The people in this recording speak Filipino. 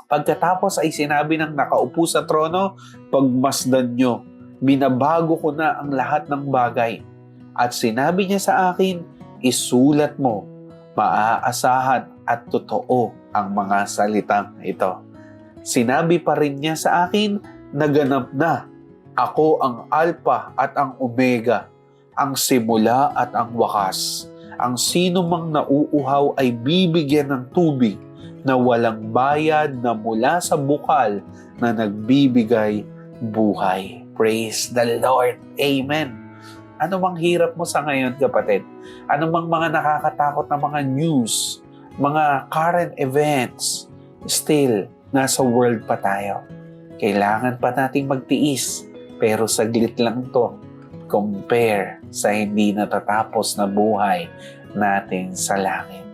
Pagkatapos ay sinabi ng nakaupo sa trono, pagmasdan nyo, binabago ko na ang lahat ng bagay. At sinabi niya sa akin, isulat mo, maaasahan at totoo ang mga salitang ito. Sinabi pa rin niya sa akin, naganap na. Ako ang Alpha at ang Omega, ang simula at ang wakas. Ang sino mang nauuhaw ay bibigyan ng tubig na walang bayad na mula sa bukal na nagbibigay buhay. Praise the Lord. Amen. Ano mang hirap mo sa ngayon, kapatid? Ano mang mga nakakatakot na mga news, mga current events, still, nasa world pa tayo. Kailangan pa nating magtiis, pero saglit lang to compare sa hindi natatapos na buhay natin sa langit.